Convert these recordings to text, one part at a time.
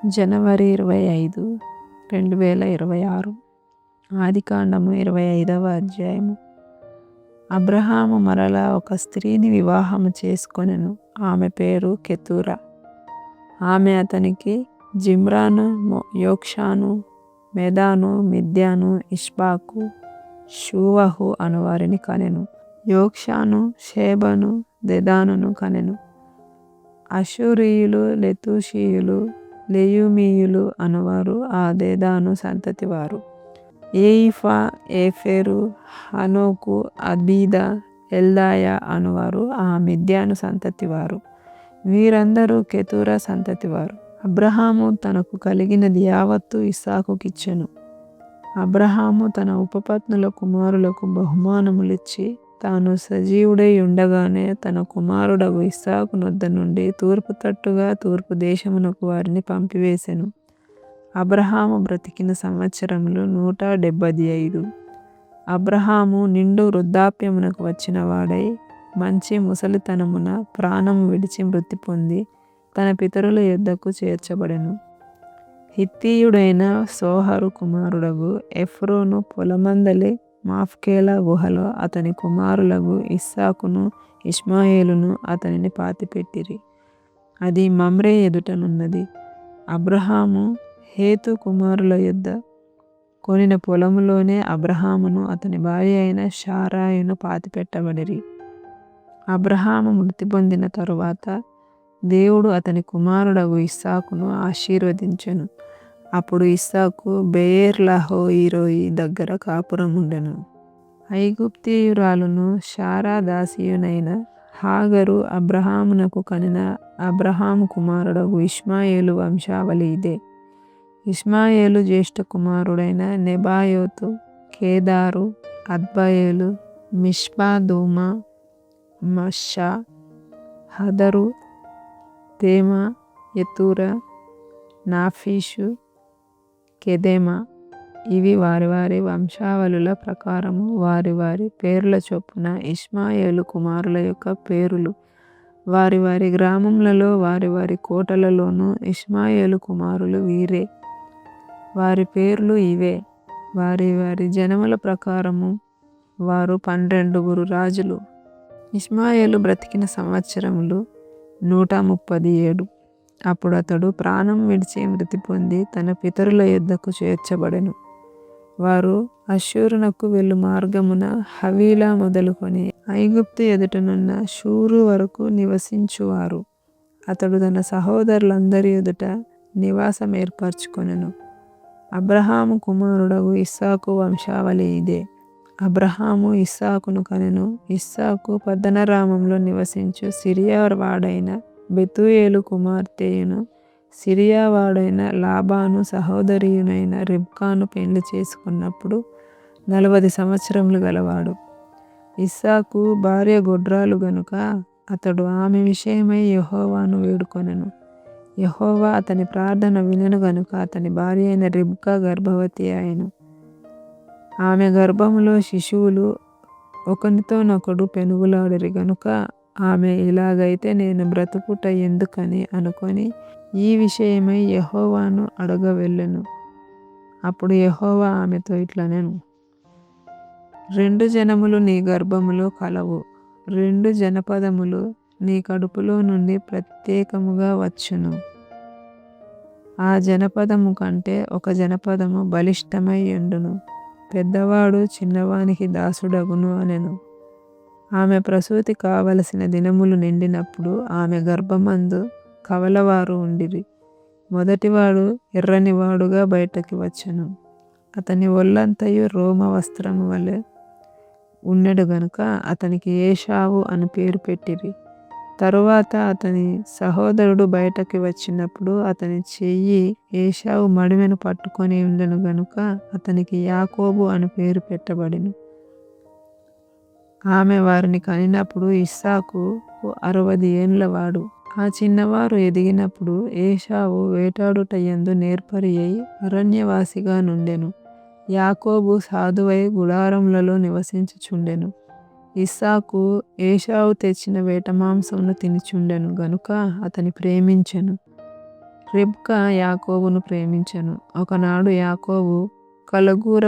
జనవరి 25, 2026. ఆదికాండము 25వ అధ్యాయము. అబ్రహాము మరలా ఒక స్త్రీని వివాహము చేసుకొనెను. ఆమె పేరు కెతూరా. ఆమె అతనికి జిమ్రాను, యోక్షాను, మెదాను, మిద్యాను, ఇష్బాకు, షూవహు అనువారిని కనెను. యోక్షాను షేబను, దెదానును కనెను. అషూరీయులు, లెతూషీయులు, లెయుమీయులు అనువారు ఆ దెదాను సంతతివారు. ఏయిఫా, ఏఫెరు, హనోకు, అబీదా, ఎల్దాయా అనువారు ఆ మిద్యాను సంతతివారు. వీరందరూ కెతూరా సంతతివారు. అబ్రహాము తనకు కలిగినది యావత్తు ఇస్సాకుకిచ్చెను. అబ్రహాము తన ఉపపత్నుల కుమారులకు బహుమానములిచ్చి తాను సజీవుడై ఉండగానే తన కుమారుడగు ఇస్సాకు నొద్ద నుండి తూర్పు తట్టుగా తూర్పు దేశమునకు వారిని పంపివేసెను. అబ్రహాము బ్రతికిన సంవత్సరములు 175. అబ్రహాము నిండు వృద్ధాప్యమునకు వచ్చిన వాడై మంచి ముసలితనమున ప్రాణము విడిచి మృతి పొంది తన పితరుల యొద్దకు చేర్చబడెను. హిత్తీయుడైన సోహరు కుమారుడగు ఎఫ్రోను పొలమందలి మాఫ్కేలా గుహలో అతని కుమారులగు ఇస్సాకును ఇష్మాయేలును అతనిని పాతిపెట్టిరి. అది మమ్రే ఎదుటనున్నది. అబ్రహాము హేతు కుమారుల యొద్ద కొనిన పొలములోనే అబ్రహామును అతని భార్య అయిన శారాయును పాతిపెట్టబడిరి. అబ్రహాము మృతి పొందిన తరువాత దేవుడు అతని కుమారుడగు ఇస్సాకును ఆశీర్వదించెను. అప్పుడు ఇస్సాకు బెయేర్ లహోయిరోయి దగ్గర కాపురముండెను. ఐగుప్తీయురాలును శారా దాసియునైన హాగరు అబ్రహామునకు కనిన అబ్రహాము కుమారుడగు ఇష్మాయేలు వంశావళి ఇదే. ఇష్మాయేలు జ్యేష్ఠ కుమారుడైన నెబాయోతు, కేదారు, అద్బయేలు, మిష్పా, దూమా, మషా, హదరు, తేమా, యెతూరా, నాఫీషు, కెదెమా. ఇవి వారి వారి వంశావళుల ప్రకారము వారి వారి పేర్ల చొప్పున ఇష్మాయేలు కుమారుల యొక్క పేరులు. వారి వారి గ్రామములలో వారి వారి కోటలలోనూ ఇష్మాయేలు కుమారులు వీరే. వారి పేర్లు ఇవే. వారి వారి జనముల ప్రకారము వారు 12 రాజులు. ఇష్మాయేలు బ్రతికిన సంవత్సరములు 137. అప్పుడు అతడు ప్రాణం విడిచి మృతి పొంది తన పితరుల యొద్దకు చేర్చబడెను. వారు అష్షూరునకు వెళ్ళు మార్గమున హవీలా మొదలుకొని ఐగుప్తు ఎదుటనున్న షూరు వరకు నివసించువారు. అతడు తన సహోదరులందరి ఎదుట నివాసం ఏర్పరచుకొనెను. అబ్రహాము కుమారుడగు ఇస్సాకు వంశావళి ఇదే. అబ్రహాము ఇస్సాకును కనెను. ఇస్సాకు పద్దనరామంలో నివసించు సిరియా వాడైన బెతూయేలు కుమార్తెయును సిరియా వాడైన లాబాను సహోదరియునైన రిబ్కాను పెళ్లి చేసుకున్నప్పుడు 40 సంవత్సరములు గలవాడు. ఇస్సాకు భార్య గొడ్రాలు గనుక అతడు ఆమె విషయమై యెహోవాను వేడుకొనెను. యెహోవా అతని ప్రార్థన వినెను గనుక అతని భార్య అయిన రిబ్కా గర్భవతి అయెను. ఆమె గర్భములో శిశువులు ఒకనితోనొకడు పెనుగులాడిరి గనుక ఆమె ఇలాగైతే నేను బ్రతుకుట ఎందుకని అనుకొని ఈ విషయమై యెహోవాను అడగ వెళ్ళెను. అప్పుడు యెహోవా ఆమెతో ఇట్లనెను, 2 జనములు నీ గర్భములో కలవు, 2 జనపదములు నీ కడుపులో నుండి ప్రత్యేకముగా వచ్చును. ఆ జనపదము కంటే ఒక జనపదము బలిష్టమై యుండును. పెద్దవాడు చిన్నవానికి దాసుడగును అనెను. ఆమె ప్రసూతి కావలసిన దినములు నిండినప్పుడు ఆమె గర్భమందు కవలవారు ఉండిరి. మొదటివాడు ఎర్రనివాడుగా బయటకి వచ్చెను. అతని ఒళ్ళంతయు రోమ వస్త్రము వలె ఉండెడు గనుక అతనికి ఏశావు అని పేరు పెట్టిరి. తరువాత అతని సహోదరుడు బయటకి వచ్చినప్పుడు అతని చెయ్యి ఏశావు మడిమెను పట్టుకొని ఉండెను గనుక అతనికి యాకోబు అని పేరు పెట్టబడెను. ఆమె వారిని కనినప్పుడు ఇస్సాకు 60 ఏండ్లవాడు. ఆ చిన్నవారు ఎదిగినప్పుడు ఏశావు వేటాడుట యందు నేర్పరి అయి అరణ్యవాసిగా నుండెను. యాకోబు సాధువై గుడారములలో నివసించుచుండెను. ఇస్సాకు ఏశావు తెచ్చిన వేట మాంసమును తినుచుండెను గనుక అతని ప్రేమించెను. రిబ్కా యాకోబును ప్రేమించెను. ఒకనాడు యాకోబు కలగూర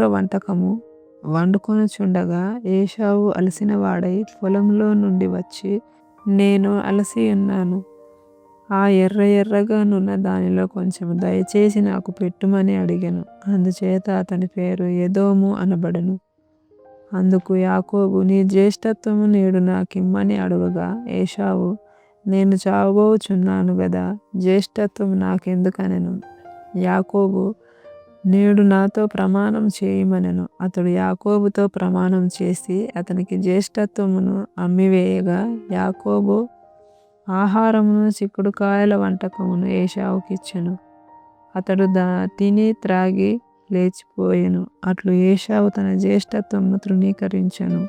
వంటకము వండుకొనుచుండగా ఏశావు అలసినవాడై పొలంలో నుండి వచ్చి, నేను అలసియున్నాను, ఆ ఎర్రగానున్న దానిలో కొంచెము దయచేసి నాకు పెట్టుమని అడిగెను. అందుచేత అతని పేరు ఎదోము అనబడెను. అందుకు యాకోబు, నీ జ్యేష్ఠత్వము నేడు నాకిమ్మని అడుగగా ఏశావు, నేను చావబోచున్నాను గదా, జ్యేష్ఠత్వము నాకెందుకనెను. యాకోబు, నేడు నాతో ప్రమాణం చేయమనెను. అతడు యాకోబుతో ప్రమాణం చేసి అతనికి జ్యేష్ఠత్వమును అమ్మివేయగా యాకోబు ఆహారమును చిక్కుడుకాయల వంటకమును ఏశావుకిచ్చెను. అతడు తిని త్రాగి లేచిపోయెను. అట్లు ఏశావు తన జ్యేష్ఠత్వమును తృణీకరించెను.